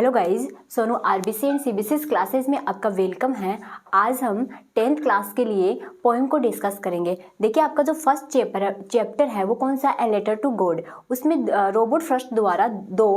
Hello guys, Sonu RBC and CBC classes में आपका welcome है। आज हम 10th क्लास के लिए पोएम को डिस्कस करेंगे। देखिए, आपका जो फर्स्ट चैप्टर है वो कौन सा, ए लेटर टू गॉड। उसमें रॉबर्ट फ्रॉस्ट द्वारा दो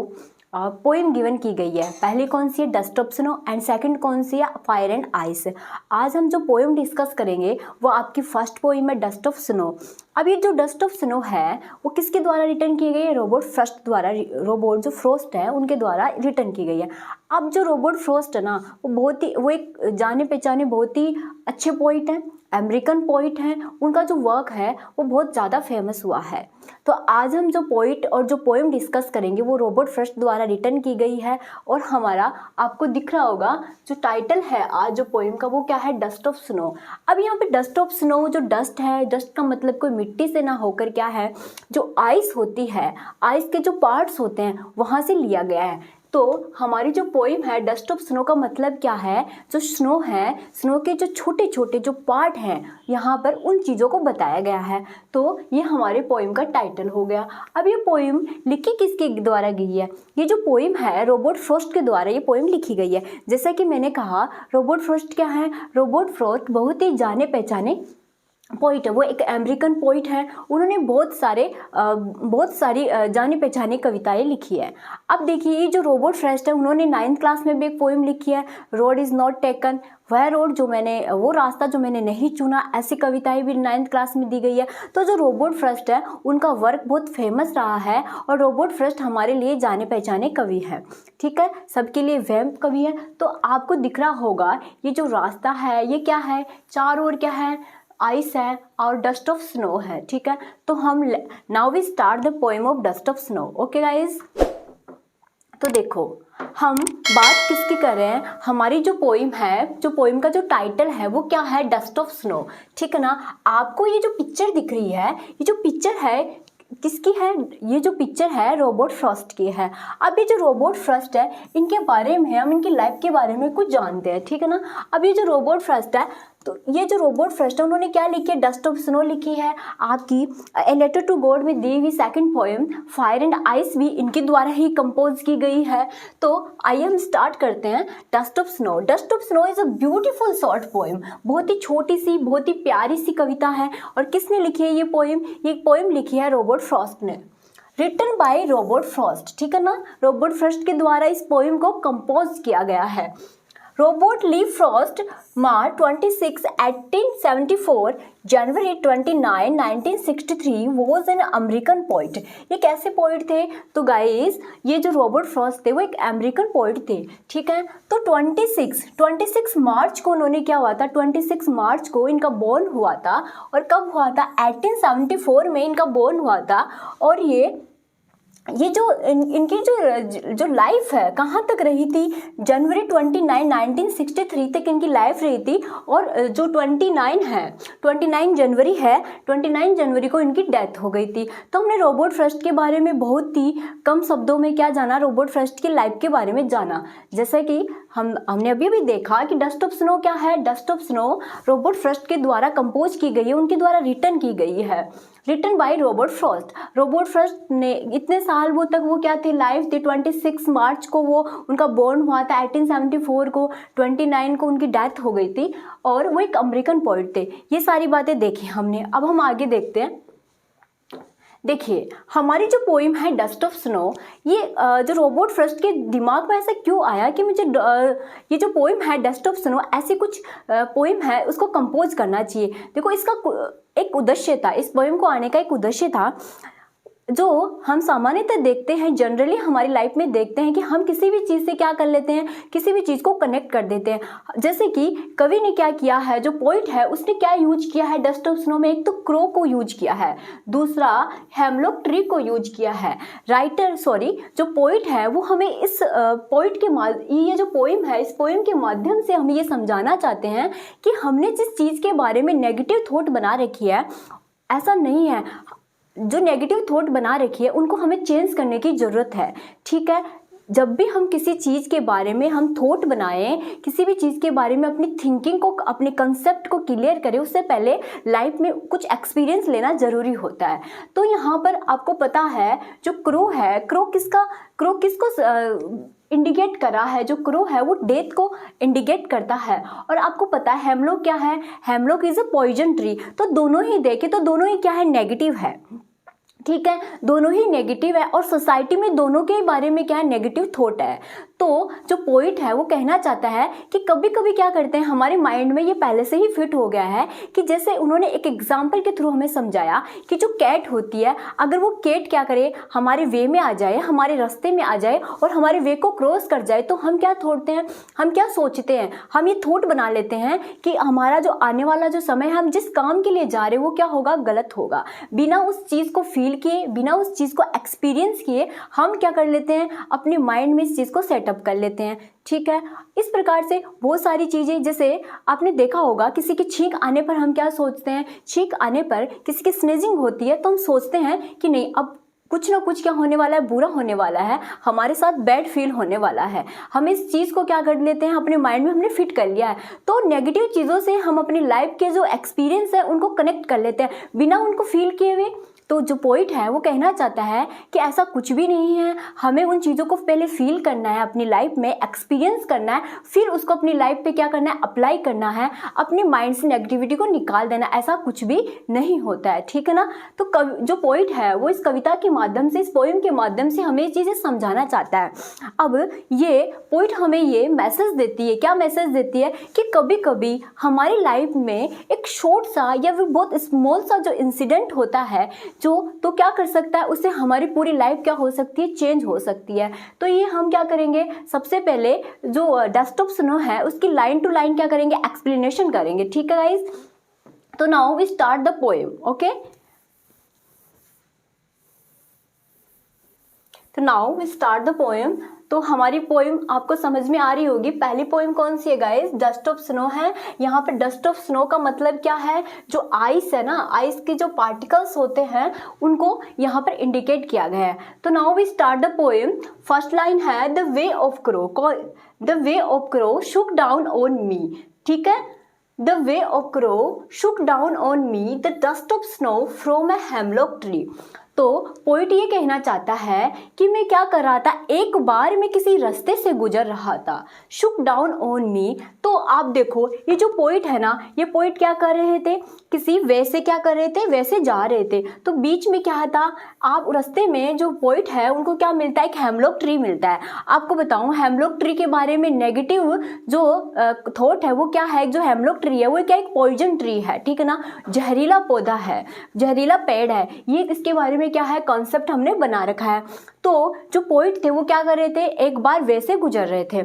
पोएम गिवन की गई है। पहली कौन सी है, dust of snow, and second कौन सी है, फायर एंड आइस। आज हम जो पोएम डिस्कस करेंगे वो आपकी फर्स्ट पोएम है, डस्ट ऑफ स्नो। अब ये जो डस्ट ऑफ स्नो है वो किसके द्वारा रिटर्न की गई है, रॉबर्ट फ्रॉस्ट द्वारा। रॉबर्ट जो फ्रॉस्ट है उनके द्वारा रिटर्न की गई है। अब जो रॉबर्ट फ्रॉस्ट है ना, वो एक जाने पहचाने बहुत ही अच्छे पोइट हैं, अमेरिकन पोइट हैं। उनका जो वर्क है वो बहुत ज़्यादा फेमस हुआ है। तो आज हम जो पोइट और जो पोएम डिस्कस करेंगे वो रॉबर्ट फ्रॉस्ट द्वारा रिटर्न की गई है। और हमारा आपको दिख रहा होगा जो टाइटल है आज जो पोएम का, वो क्या है, डस्ट ऑफ स्नो। अब यहाँ पे डस्ट ऑफ स्नो, जो डस्ट है, डस्ट का मतलब कोई मिट्टी से ना होकर क्या है, जो आइस होती है, आइस के जो पार्ट्स होते हैं वहाँ से लिया गया है। तो हमारी जो पोएम है डस्ट ऑफ स्नो का मतलब क्या है, जो स्नो है, स्नो के जो छोटे छोटे जो पार्ट हैं यहाँ पर उन चीज़ों को बताया गया है। तो ये हमारे पोएम का टाइटल हो गया। अब ये पोएम लिखी किसके द्वारा गई है, ये जो पोएम है रॉबर्ट फ्रॉस्ट के द्वारा ये पोएम लिखी गई है। जैसा कि मैंने कहा, रॉबर्ट फ्रॉस्ट क्या है, रॉबर्ट फ्रॉस्ट बहुत ही जाने पहचाने पोइट है। वो एक अमेरिकन पोइट है। उन्होंने बहुत सारी जानी पहचानी कविताएं लिखी है। अब देखिए, ये जो रॉबर्ट फ्रॉस्ट है उन्होंने 9th क्लास में भी एक पोएम लिखी है, रोड इज़ नॉट टेकन, वो रास्ता जो मैंने नहीं चुना। ऐसी कविताएं भी 9th क्लास में दी गई है। तो जो रॉबर्ट फ्रॉस्ट है उनका वर्क बहुत फेमस रहा है और रॉबर्ट फ्रॉस्ट हमारे लिए जाने पहचाने कवि है। ठीक है, सबके लिए वैम्प कवि है। तो आपको दिख रहा होगा ये जो रास्ता है ये क्या है, चारों ओर क्या है, आइस है और डस्ट ऑफ स्नो है। ठीक है, तो हम now we start the poem of dust of snow. Okay guys, तो देखो हम बात किसकी कर रहे हैं, हमारी जो पोएम है, जो पोएम का जो टाइटल है वो क्या है, डस्ट ऑफ स्नो। ठीक है ना। आपको ये जो पिक्चर दिख रही है, ये जो पिक्चर है किसकी है, ये जो पिक्चर है रॉबर्ट फ्रॉस्ट की है। अब ये जो रॉबर्ट फ्रॉस्ट है इनके बारे में हम इनकी लाइफ के बारे में कुछ जानते हैं। ठीक है ना। अब ये जो रॉबर्ट फ्रॉस्ट है, तो ये जो रॉबर्ट फ्रॉस्ट है उन्होंने क्या लिखी है, डस्ट ऑफ स्नो लिखी है। आपकी ए लेटर टू गॉड में दी हुई second poem fire and ice भी इनके द्वारा ही कंपोज की गई है। तो आइए हम स्टार्ट करते हैं dust of snow. Dust of snow is a beautiful short poem. बहुत ही छोटी सी, बहुत ही प्यारी सी कविता है। और किसने लिखी है ये पोएम, ये पोएम लिखी है रॉबर्ट फ्रॉस्ट ने, रिटन बाय रॉबर्ट फ्रॉस्ट। ठीक है ना। रॉबर्ट फ्रॉस्ट के द्वारा इस पोएम को कंपोज किया गया है। Robert Lee Frost, March 26, 1874, January 29, 1963 was an American poet. ये कैसे पोइट थे, तो गाइस ये जो रॉबर्ट फ्रॉस्ट थे वो एक अमेरिकन पोइट थे। ठीक है। तो 26 मार्च को उन्होंने क्या हुआ था, 26 मार्च को इनका बोर्न हुआ था। और कब हुआ था, 1874 में इनका बोर्न हुआ था। और ये जो इनकी जो लाइफ है कहाँ तक रही थी, जनवरी 29, 1963 तक इनकी लाइफ रही थी। और जो 29 जनवरी है, 29 जनवरी को इनकी डेथ हो गई थी। तो हमने रॉबर्ट फ्रॉस्ट के बारे में बहुत ही कम शब्दों में क्या जाना, रॉबर्ट फ्रॉस्ट की लाइफ के बारे में जाना। जैसे कि हमने अभी भी देखा कि डस्ट ऑफ स्नो क्या है, dust of snow Robert Frost के द्वारा कंपोज की गई है, उनके द्वारा रिटन की गई है, written by Robert Frost. Robert Frost ने इतने साल वो क्या थे, लाइफ थी। 26 मार्च को वो उनका बोर्न हुआ था, 1874 को, 29 को उनकी डेथ हो गई थी। और वो एक अमेरिकन पोइट थे। ये सारी बातें देखी हमने। अब हम आगे देखते हैं। देखिए, हमारी जो पोएम है डस्ट ऑफ स्नो, ये जो रॉबर्ट फ्रॉस्ट के दिमाग में ऐसा क्यों आया कि मुझे ये जो पोएम है डस्ट ऑफ स्नो, ऐसी कुछ पोएम है उसको कंपोज करना चाहिए। देखो, इसका एक उद्देश्य था, इस पोएम को आने का एक उद्देश्य था जो हम सामान्यतः देखते हैं, जनरली हमारी लाइफ में देखते हैं कि हम किसी भी चीज़ से क्या कर लेते हैं, किसी भी चीज़ को कनेक्ट कर देते हैं। जैसे कि कवि ने क्या किया है, जो पोइट है उसने क्या यूज किया है डस्ट ऑफ स्नो में, एक तो क्रो को यूज किया है, दूसरा हेमलॉक ट्री को यूज किया है। जो पोइट है वो हमें इस पोइट के ये जो पोइम है, इस पोइम के माध्यम से हमें ये समझाना चाहते हैं कि हमने जिस चीज़ के बारे में नेगेटिव थॉट बना रखी है, ऐसा नहीं है। जो नेगेटिव थॉट बना रखी है उनको हमें चेंज करने की ज़रूरत है। ठीक है। जब भी हम किसी चीज़ के बारे में हम थॉट बनाएं, किसी भी चीज़ के बारे में अपनी थिंकिंग को, अपने कंसेप्ट को क्लियर करें, उससे पहले लाइफ में कुछ एक्सपीरियंस लेना ज़रूरी होता है। तो यहाँ पर आपको पता है जो क्रो है, क्रो किसको इंडिकेट करा है, जो क्रो है वो डेथ को इंडिकेट करता है। और आपको पता है हेमलॉक क्या है, hemlock is a poison tree. तो दोनों ही देखें तो दोनों ही क्या है, नेगेटिव है, ठीक है, दोनों ही नेगेटिव है और सोसाइटी में दोनों के बारे में क्या है, नेगेटिव थॉट है। तो जो पोइट है वो कहना चाहता है कि कभी कभी क्या करते हैं हमारे माइंड में, ये पहले से ही फिट हो गया है कि जैसे उन्होंने एक एग्जाम्पल के थ्रू हमें समझाया कि जो कैट होती है, अगर वो कैट क्या करे, हमारे वे में आ जाए, हमारे रास्ते में आ जाए और हमारे वे को क्रॉस कर जाए, तो हम क्या थोड़ते हैं, हम क्या सोचते हैं, हम ये थॉट बना लेते हैं कि हमारा जो आने वाला जो समय है, हम जिस काम के लिए जा रहे हैं वो क्या होगा, गलत होगा। बिना उस चीज़ को फील किए, बिना उस चीज़ को एक्सपीरियंस किए, हम क्या कर लेते हैं, अपने माइंड में इस चीज़ को सेटअप कर लेते हैं, ठीक है। इस प्रकार से बहुत सारी चीज़ें, जैसे आपने देखा होगा किसी की छींक आने पर हम क्या सोचते हैं, छींक आने पर किसी की स्नीजिंग होती है तो हम सोचते हैं कि नहीं अब कुछ ना कुछ क्या होने वाला है, बुरा होने वाला है, हमारे साथ बैड फील होने वाला है। हम इस चीज़ को क्या कर लेते हैं, अपने माइंड में हमने फिट कर लिया है। तो नेगेटिव चीज़ों से हम अपनी लाइफ के जो एक्सपीरियंस है उनको कनेक्ट कर लेते हैं बिना उनको फील किए हुए। तो जो पोइट है वो कहना चाहता है कि ऐसा कुछ भी नहीं है, हमें उन चीज़ों को पहले फील करना है, अपनी लाइफ में एक्सपीरियंस करना है, फिर उसको अपनी लाइफ पे क्या करना है, अप्लाई करना है, अपने माइंड से नेगेटिविटी को निकाल देना। ऐसा कुछ भी नहीं होता है, ठीक है ना। तो जो पोइट है वो इस कविता के माध्यम से, इस पोइम के माध्यम से हमें चीज़ें समझाना चाहता है। अब ये पोइट हमें ये मैसेज देती है, क्या मैसेज देती है कि कभी कभी हमारी लाइफ में एक शॉर्ट सा या फिर बहुत स्मॉल सा जो इंसिडेंट होता है, जो तो क्या कर सकता है, उससे हमारी पूरी लाइफ क्या हो सकती है, चेंज हो सकती है। तो ये हम क्या करेंगे, सबसे पहले जो डस्ट ऑफ स्नो है उसकी लाइन टू लाइन क्या करेंगे, एक्सप्लेनेशन करेंगे, ठीक है गाइस। तो now we start the poem, okay. तो now we start the poem. तो हमारी पोएम आपको समझ में आ रही होगी। पहली पोएम कौन सी है गाइस, डस्ट ऑफ स्नो है। यहाँ पे डस्ट ऑफ स्नो का मतलब क्या है, जो आइस है ना, आइस के जो पार्टिकल्स होते हैं उनको यहाँ पर इंडिकेट किया गया है। तो now we start the poem. First line है the way of crow, the way of crow shook down on me, ठीक है। The way of crow shook down on me the dust of snow from a hemlock tree. तो poet ये कहना चाहता है कि मैं क्या कर रहा था, एक बार मैं किसी रास्ते से गुजर रहा था, शुक डाउन ऑन मी। तो आप देखो ये जो पोइट है ना, ये पोइट क्या कर रहे थे, किसी वैसे क्या कर रहे थे, वैसे जा रहे थे। तो बीच में क्या था, आप रास्ते में जो पोइट है उनको क्या मिलता है, एक हेमलॉक ट्री मिलता है। आपको बताऊं हेमलॉक ट्री के बारे में नेगेटिव जो थॉट है वो क्या है, जो हेमलॉक ट्री है वो क्या एक पॉइजन ट्री है, ठीक है ना, जहरीला पौधा है, जहरीला पेड़ है, ये इसके बारे में क्या है, कॉन्सेप्ट हमने बना रखा है। तो जो पोइट थे वो क्या कर रहे थे, एक बार वैसे गुजर रहे थे,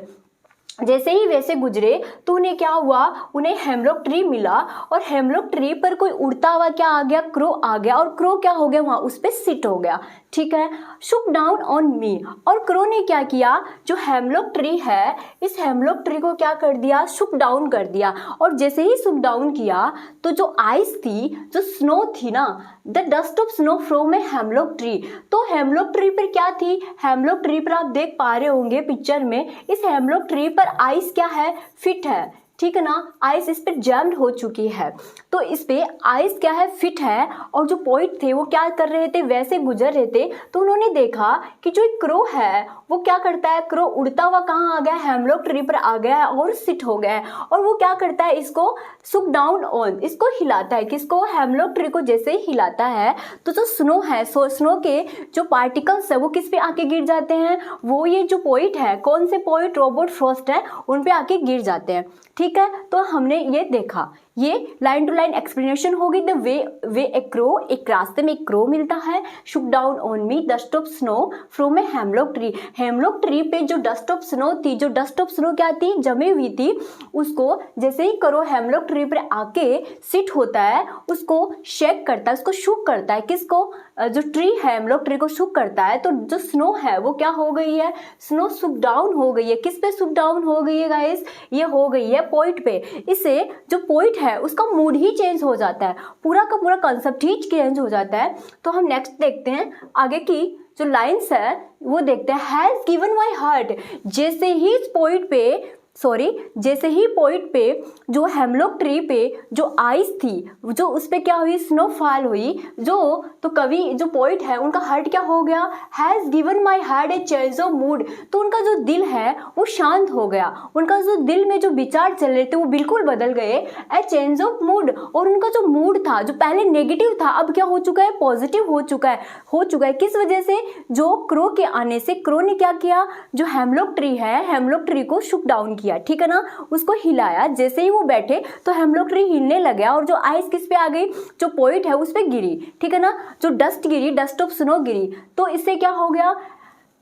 जैसे ही वैसे गुजरे तो उन्हें क्या हुआ, उन्हें हेमलॉक ट्री मिला और हेमलॉक ट्री पर कोई उड़ता हुआ क्या आ गया, क्रो आ गया और क्रो क्या हो गया, वहां उस पर सिट हो गया, ठीक है। शुक डाउन ऑन मी, और क्रो ने क्या किया, जो हेमलॉक ट्री है इस हेमलॉक ट्री को क्या कर दिया, शुक डाउन कर दिया। और जैसे ही शुक डाउन किया तो जो आइस थी, जो स्नो थी ना, the dust of snow from a hemlock tree, तो हेमलॉक ट्री पर क्या थी, हेमलॉक ट्री पर आप देख पा रहे होंगे पिक्चर में, इस हेमलॉक ट्री पर आइस क्या है, फिट है, ठीक है ना, आइस इस पे जैम्ड हो चुकी है। तो इस पे आइस क्या है, फिट है। और जो पोइट थे वो क्या कर रहे थे, वैसे गुजर रहे थे। तो उन्होंने देखा कि जो एक क्रो है वो क्या करता है, क्रो उड़ता हुआ कहाँ आ गया, हेमलॉक ट्री पर आ गया है और सिट हो गया है। और वो क्या करता है, इसको सुक डाउन ऑन, इसको हिलाता है, किसको, हेमलॉक ट्री को। जैसे ही हिलाता है तो जो स्नो है, स्नो के जो पार्टिकल्स है वो किस पे आके गिर जाते हैं, वो ये जो पोइट है, कौन से पोइट, रॉबर्ट फ्रॉस्ट है, उन पे आके गिर जाते हैं, ठीक है। तो हमने ये देखा, ये लाइन टू लाइन एक्सप्लेनेशन होगी। द वे ए क्रो, एक रास्ते में एक क्रो मिलता है, शुक down on me dust of snow from a hemlock tree, hemlock tree पे जो डस्ट ऑफ स्नो थी, जो डस्ट ऑफ स्नो क्या थी, जमी हुई थी, उसको जैसे ही क्रो हेमलॉक ट्री पर आके सिट होता है, उसको शेक करता है, उसको शुक करता है, किसको, जो ट्री है हेमलॉक ट्री को शुक करता है। तो जो स्नो है वो क्या हो गई है, स्नो शुक डाउन हो गई है। किस पे शुक डाउन हो गई है गाइस, ये हो गई है पोइट पे। इससे जो पोइट है उसका मूड ही चेंज हो जाता है, पूरा का पूरा कंसेप्ट ही चेंज हो जाता है। तो हम नेक्स्ट देखते हैं आगे की जो लाइन्स है वो देखते हैं। हैज गिवन माई हार्ट, जैसे ही इस पोइट पे जैसे ही पॉइंट पे जो हेमलॉक ट्री पे जो आइस थी, जो उस पे क्या हुई, स्नोफॉल हुई, तो कवि जो पॉइंट है उनका हार्ट क्या हो गया, has given my heart A change of mood. तो उनका जो दिल है वो शांत हो गया, उनका जो दिल में जो विचार चल रहे थे वो बिल्कुल बदल गए, ए चेंज ऑफ मूड। और उनका जो मूड था, जो पहले नेगेटिव था, अब क्या हो चुका है, पॉजिटिव हो चुका है। किस वजह से, जो क्रो के आने से क्रो ने क्या किया, जो हेमलॉक ट्री है, हेमलॉक ट्री को शुक डाउन किया, ठीक है ना, उसको हिलाया। जैसे ही वो बैठे तो हेमलॉक ट्री हिलने लग गया और जो आइस किस पे आ गई, जो पॉइंट है उस पे गिरी, ठीक है ना, जो डस्ट गिरी, डस्ट ऑफ स्नो गिरी। तो इससे क्या हो गया,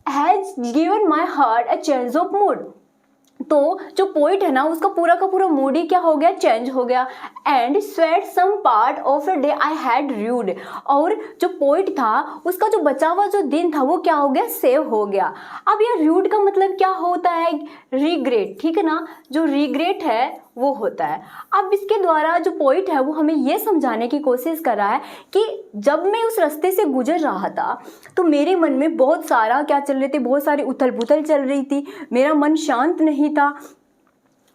has given my heart a change of mood. तो जो पोइट है ना उसका पूरा का पूरा मूड ही क्या हो गया, चेंज हो गया। And saved some part of a day I had rued. और जो पोइट था उसका जो बचा हुआ जो दिन था वो क्या हो गया, सेव हो गया। अब ये रूड का मतलब क्या होता है, रिग्रेट, ठीक है ना, जो रिग्रेट है वो होता है। अब इसके द्वारा जो पोइट है वो हमें ये समझाने की कोशिश कर रहा है कि जब मैं उस रास्ते से गुजर रहा था तो मेरे मन में बहुत सारा क्या चल रहे थे, बहुत सारी उथल पुथल चल रही थी, मेरा मन शांत नहीं था,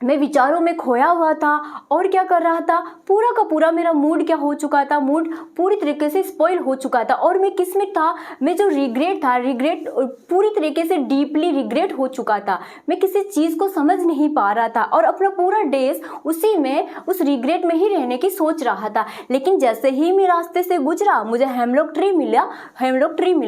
मैं विचारों में खोया हुआ था। और क्या कर रहा था, पूरा का पूरा मेरा मूड क्या हो चुका था, मूड पूरी तरीके से स्पॉइल हो चुका था। और मैं किस में था, मैं जो रिग्रेट था, रिग्रेट पूरी तरीके से डीपली रिग्रेट हो चुका था। मैं किसी चीज़ को समझ नहीं पा रहा था और अपना पूरा डेज उसी में, उस रिग्रेट में ही रहने की सोच रहा था। लेकिन जैसे ही मैं रास्ते से गुजरा मुझे हेमलॉक ट्री मिला,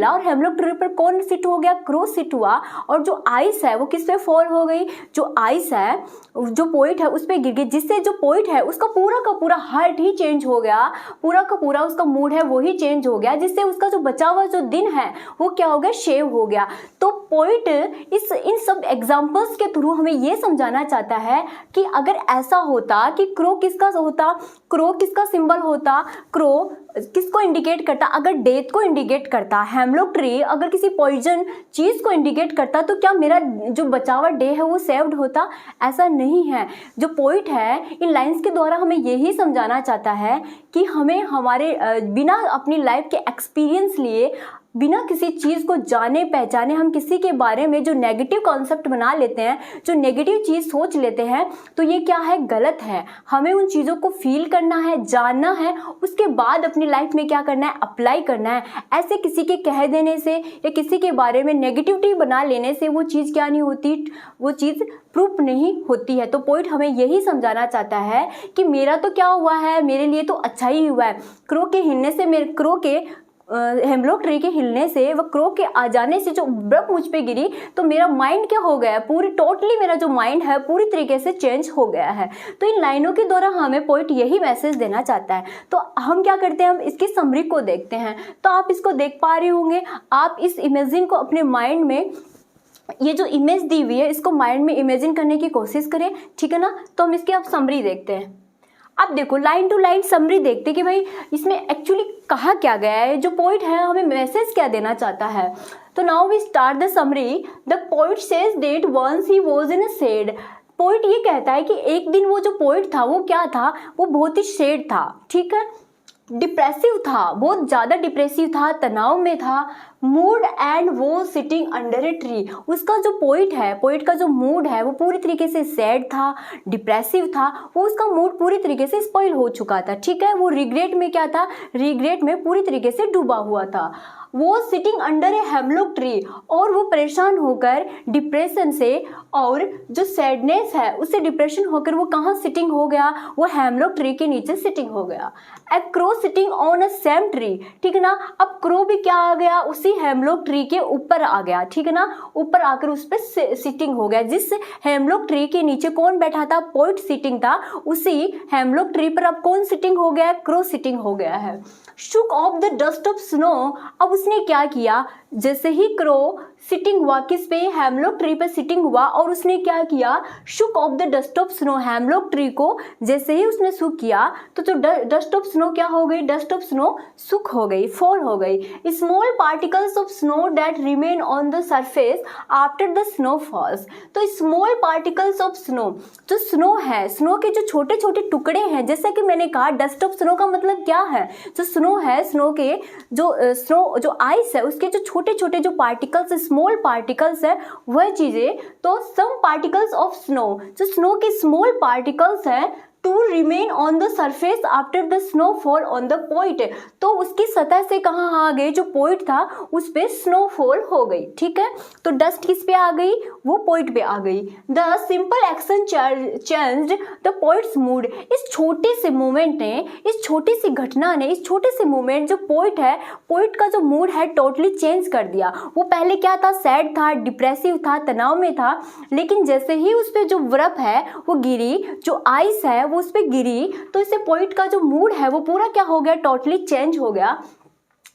और हेमलॉक ट्री पर कौन सिट हो गया, क्रो सिट हुआ। और जो आइस है वो किस पे फॉल हो गई, जो आइस है, जो पोइट है उस पे गिर गई, जिससे जो पोइट है उसका पूरा का पूरा हार्ट ही चेंज हो गया, पूरा का पूरा उसका मूड है वो ही चेंज हो गया, जिससे उसका जो बचा हुआ जो दिन है वो क्या हो गया, शेव हो गया। तो पोइट इन सब एग्जांपल्स के थ्रू हमें ये समझाना चाहता है कि अगर ऐसा होता कि क्रो किसका होता, क्रो किसका सिंबल होता, क्रो किसको इंडिकेट करता, अगर डेथ को इंडिकेट करता, हेमलॉक ट्री अगर किसी पॉइजन चीज को इंडिकेट करता, तो क्या मेरा जो बचा हुआ डे है वो सेव्ड होता? ऐसा नहीं है। जो पोइट है इन लाइंस के द्वारा हमें यही समझाना चाहता है कि हमें हमारे बिना अपनी लाइफ के एक्सपीरियंस लिए, बिना किसी चीज़ को जाने पहचाने हम किसी के बारे में जो नेगेटिव कॉन्सेप्ट बना लेते हैं, जो नेगेटिव चीज़ सोच लेते हैं, तो ये क्या है, गलत है। हमें उन चीज़ों को फील करना है, जानना है, उसके बाद अपनी लाइफ में क्या करना है, अप्लाई करना है। ऐसे किसी के कह देने से या किसी के बारे में नेगेटिविटी बना लेने से वो चीज़ क्या नहीं होती, वो चीज़ प्रूफ नहीं होती है। तो पॉइंट हमें यही समझाना चाहता है कि मेरा तो क्या हुआ है, मेरे लिए तो अच्छा ही हुआ है। क्रो के हिलने से, मेरे क्रो के हेमलॉक ट्री के हिलने से, वह क्रो के आ जाने से जो बर्फ मुझ पे गिरी, तो मेरा माइंड क्या हो गया, पूरी टोटली मेरा जो माइंड है पूरी तरीके से चेंज हो गया है। तो इन लाइनों के द्वारा हमें पोइट यही मैसेज देना चाहता है। तो हम क्या करते हैं, हम इसकी समरी को देखते हैं। तो आप इसको देख पा रहे होंगे, आप इस इमेजिन को अपने माइंड में, ये जो इमेज दी हुई है इसको माइंड में इमेजिन करने की कोशिश करें, ठीक है ना। तो हम इसकी अब समरी देखते हैं। अब देखो लाइन टू लाइन समरी देखते कि भाई इसमें एक्चुअली कहा क्या गया है, जो पोइट है हमें मैसेज क्या देना चाहता है। तो now we start the summary. The poet says that once he was in a sad. Poet ये कहता है कि एक दिन वो जो पोइट था वो क्या था, वो बहुत ही सैड था, ठीक है, डिप्रेसिव था, बहुत ज़्यादा डिप्रेसिव था, तनाव में था, मूड एंड वो सिटिंग अंडर ए ट्री। उसका जो पोइट है, पोइट का जो मूड है वो पूरी तरीके से सैड था, डिप्रेसिव था, वो उसका मूड पूरी तरीके से स्पॉइल हो चुका था, ठीक है। वो रिग्रेट में क्या था, रिग्रेट में पूरी तरीके से डूबा हुआ था। वो सिटिंग अंडर ए हेमलॉक ट्री, और वो परेशान होकर डिप्रेशन से, और जो सैडनेस है उससे डिप्रेशन होकर वो कहाँ सिटिंग हो गया, वो हेमलॉक ट्री के नीचे सिटिंग हो गया। A crow sitting on a same tree, ठीक है ना। अब क्रो भी क्या आ गया, उसी हेमलॉक ट्री के ऊपर आ गया, ठीक है ना, ऊपर आकर उस पर सिटिंग हो गया। जिस हेमलॉक ट्री के नीचे कौन बैठा था, पोइट सिटिंग था, उसी हेमलॉक ट्री पर अब कौन सिटिंग हो गया, क्रो सिटिंग हो गया है। Shook off the dust of snow. अब उसने क्या किया, जैसे ही क्रो सिटिंग हुआ किस पे, हेमलॉक ट्री पे सिटिंग हुआ, और उसने क्या किया, shook off the dust of snow, hemlock tree को जैसे ही उसने शुक किया तो जो डस्ट ऑफ स्नो क्या हो गई, डस्ट ऑफ स्नो सुख हो गई, फॉल हो गई। Small particles of snow that remain on the surface after the snow falls. तो स्मॉल पार्टिकल्स ऑफ स्नो, जो स्नो है, स्नो के जो छोटे छोटे टुकड़े हैं, जैसे कि मैंने कहा डस्ट ऑफ स्नो का मतलब क्या है, जो स्नो है, स्नो के जो आइस है उसके जो छोटे छोटे जो पार्टिकल्स, स्मॉल पार्टिकल्स है वह चीज़ें, तो सम पार्टिकल्स ऑफ स्नो, जो स्नो के स्मॉल पार्टिकल्स है to remain on the surface after the snowfall on the point, तो उसकी सतह से कहाँ आ गए, जो पॉइंट था उस पर स्नोफॉल हो गई। ठीक है, तो डस्ट किस पे आ गई, वो पॉइंट पे आ गई। The simple action changed the points mood, इस छोटे से मूवमेंट ने, इस छोटी सी घटना ने, इस छोटे से मूवमेंट जो पॉइंट है, पॉइंट का जो मूड है टोटली चेंज कर दिया। वो पहले क्या था, सैड था, डिप्रेसिव था, तनाव में था, लेकिन जैसे ही उस पर जो बर्फ है वो गिरी, जो आइस है वो उस पर गिरी, तो इससे पॉइंट का जो मूड है वो पूरा क्या हो गया, टोटली चेंज हो गया।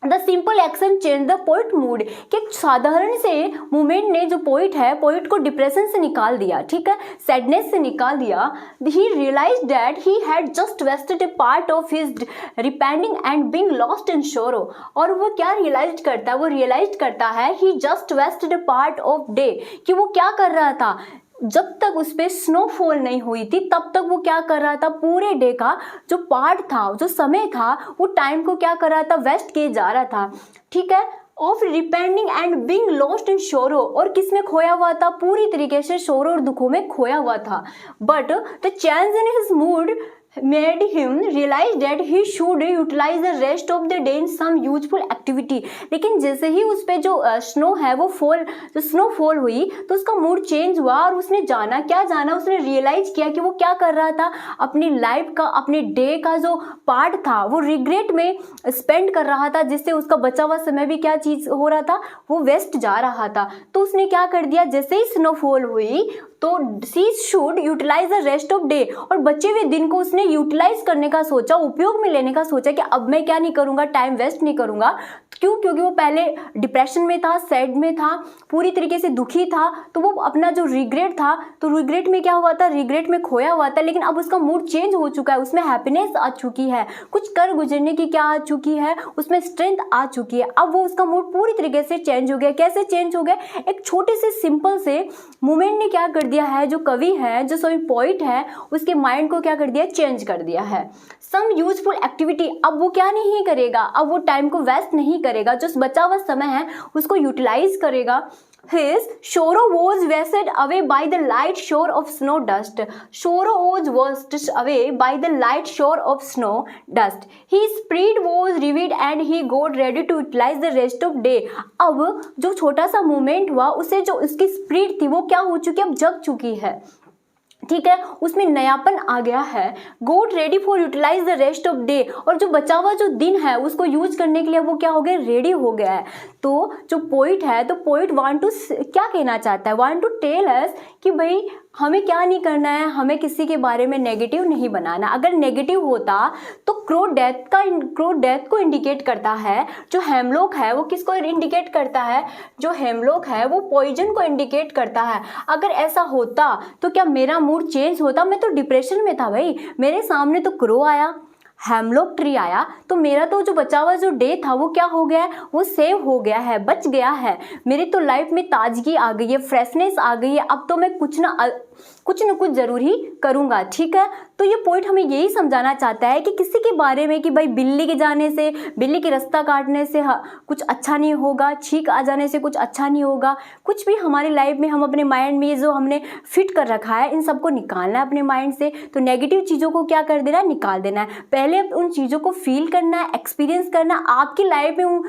The simple action change the poet mood, कि एक साधारण से मूवमेंट ने जो पोइट है, पोइट को डिप्रेशन से निकाल दिया, ठीक है, सैडनेस से निकाल दिया। He realize that he had just wasted a part of his repenting and being lost in sorrow, और वो क्या रियलाइज करता है, वो रियलाइज करता है he just wasted a part of day, कि वो क्या कर रहा था, जब तक उस पर स्नोफॉल नहीं हुई थी तब तक वो क्या कर रहा था, पूरे डे का जो पार्ट था, जो समय था, वो टाइम को क्या कर रहा था, वेस्ट किए जा रहा था। ठीक है, of रिपेंडिंग and being lost in sorrow, और किस में खोया हुआ था, पूरी तरीके से शोरो और दुखों में खोया हुआ था। But the change in his mood made him realize that he should utilize the rest of the day in some useful activity, लेकिन जैसे ही उस पे जो स्नो है वो जो स्नोफॉल हुई तो उसका मूड चेंज हुआ, और उसने जाना, क्या जाना, उसने रियलाइज किया कि वो क्या कर रहा था, अपनी लाइफ का, अपने डे का जो पार्ट था वो रिग्रेट में स्पेंड कर रहा था, जिससे उसका बचा हुआ समय भी क्या चीज हो रहा था, वो वेस्ट जा रहा था। तो उसने क्या कर दिया, जैसे ही स्नोफॉल हुई तो she should utilize the rest of day, और बचे हुए दिन को उसने यूटिलाइज करने का सोचा, उपयोग में लेने का सोचा कि अब मैं क्या नहीं करूंगा, टाइम वेस्ट नहीं करूंगा। क्यों, क्योंकि वो पहले डिप्रेशन में था, सैड में था, पूरी तरीके से दुखी था, तो वो अपना जो रिग्रेट था, तो रिग्रेट में क्या हुआ था, रिग्रेट में खोया हुआ था, लेकिन अब उसका मूड चेंज हो चुका है, उसमें हैप्पीनेस आ चुकी है, कुछ कर गुजरने की क्या आ चुकी है, उसमें स्ट्रेंथ आ चुकी है। अब वो उसका मूड पूरी तरीके से चेंज हो गया। कैसे चेंज हो गया, एक छोटे से सिंपल से मूवमेंट ने क्या कर दिया है, जो कवि है, जो सभी पोइट है, उसके माइंड को क्या कर दिया, चेंज कर दिया है। सम यूजफुल एक्टिविटी, अब वो क्या नहीं करेगा, अब वो टाइम को वेस्ट नहीं करेगा, जो बचा हुआ समय है उसको यूटिलाइज करेगा। His sorrow was wasted away by the light shore of snow dust. Sorrow was washed away by the light shore of snow dust. His spirit was revived and he got ready to utilize the rest of day. अब जो छोटा सा moment हुआ, उसे जो उसकी spirit थी वो क्या हो चुकी है, अब जग चुकी है। ठीक है, उसमें नयापन आ गया है। Got ready for utilize the rest of day, और जो बचा हुआ जो दिन है उसको यूज करने के लिए वो क्या हो गया, रेडी हो गया है। तो जो पोइट है, तो पोइट वांट टू क्या कहना चाहता है, वांट टू टेल अस कि भाई हमें क्या नहीं करना है, हमें किसी के बारे में नेगेटिव नहीं बनाना। अगर नेगेटिव होता तो क्रो डेथ को इंडिकेट करता है। जो हेमलॉक है वो किसको इंडिकेट करता है, जो हेमलॉक है वो पॉइजन को इंडिकेट करता है। अगर ऐसा होता तो क्या मेरा मूड चेंज होता, मैं तो डिप्रेशन में था भाई, मेरे सामने तो क्रो आया, हेमलॉक ट्री आया, तो मेरा तो जो बचा हुआ जो डे था वो क्या हो गया है, वो सेव हो गया है, बच गया है। मेरी तो लाइफ में ताजगी आ गई है, फ्रेशनेस आ गई है। अब तो मैं कुछ ना कुछ जरूर ही करूँगा। ठीक है, तो ये पॉइंट हमें यही समझाना चाहता है कि किसी के बारे में कि भाई बिल्ली के जाने से, बिल्ली के रास्ता काटने से कुछ अच्छा नहीं होगा, छींक आ जाने से कुछ अच्छा नहीं होगा। कुछ भी हमारी लाइफ में हम अपने माइंड में ये जो हमने फिट कर रखा है, इन सबको निकालना है अपने माइंड से। तो नेगेटिव चीज़ों को क्या कर देना है, निकाल देना है। पहले उन चीज़ों को फील करना है, एक्सपीरियंस करना, आपकी लाइफ में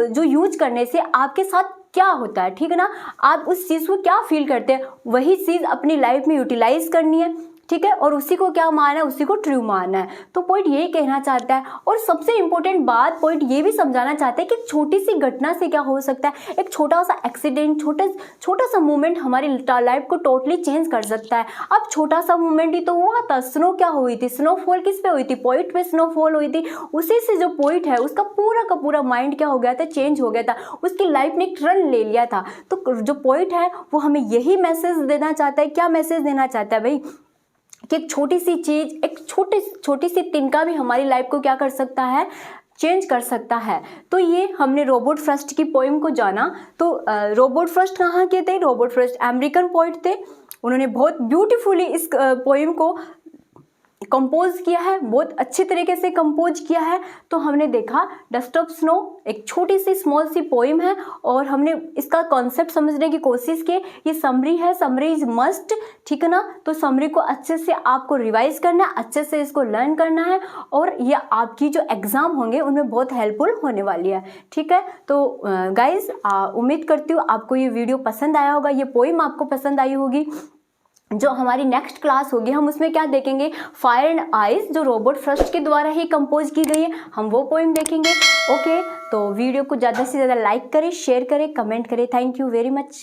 जो यूज करने से आपके साथ क्या होता है, ठीक है ना, आप उस चीज़ को क्या फील करते हैं, वही चीज़ अपनी लाइफ में यूटिलाइज करनी है। ठीक है, और उसी को क्या मानना है, उसी को ट्रू मानना है। तो पॉइंट यही कहना चाहता है। और सबसे इंपॉर्टेंट बात पॉइंट ये भी समझाना चाहता है कि छोटी सी घटना से क्या हो सकता है, एक छोटा सा एक्सीडेंट, छोटा सा मूवमेंट हमारी लाइफ को टोटली चेंज कर सकता है। अब छोटा सा मूवमेंट ही तो हुआ था, स्नो क्या हुई थी, स्नोफॉल किस पे हुई थी, पॉइंट पे स्नोफॉल हुई थी। उसी से जो पॉइंट है उसका पूरा का पूरा माइंड क्या हो गया था, चेंज हो गया था, उसकी लाइफ ने एक टर्न ले लिया था। तो जो पॉइंट है वो हमें यही मैसेज देना चाहता है। क्या मैसेज देना चाहता है भाई, कि एक छोटी सी चीज़, एक छोटी सी तिनका भी हमारी लाइफ को क्या कर सकता है, चेंज कर सकता है। तो ये हमने रॉबर्ट फ्रॉस्ट की पोइम को जाना। तो रॉबर्ट फ्रॉस्ट कहाँ के थे, रॉबर्ट फ्रॉस्ट अमेरिकन पोइट थे। उन्होंने बहुत ब्यूटीफुली इस पोइम को कंपोज किया है, बहुत अच्छी तरीके से कंपोज किया है। तो हमने देखा डस्ट ऑफ स्नो एक छोटी सी स्मॉल सी पोइम है और हमने इसका कॉन्सेप्ट समझने की कोशिश की। ये समरी है, समरी इज मस्ट, ठीक है ना। तो समरी को अच्छे से आपको रिवाइज करना है, अच्छे से इसको लर्न करना है और ये आपकी जो एग्जाम होंगे उनमें बहुत हेल्पफुल होने वाली है, ठीक है। तो गाइज उम्मीद करती हूँ आपको ये वीडियो पसंद आया होगा, ये पोइम आपको पसंद आई होगी। जो हमारी नेक्स्ट क्लास होगी हम उसमें क्या देखेंगे, फायर एंड आइस, जो रॉबर्ट फ्रॉस्ट के द्वारा ही कंपोज की गई है, हम वो पोइम देखेंगे। ओके, तो वीडियो को ज़्यादा से ज़्यादा लाइक करें, शेयर करें, कमेंट करें। Thank you very much.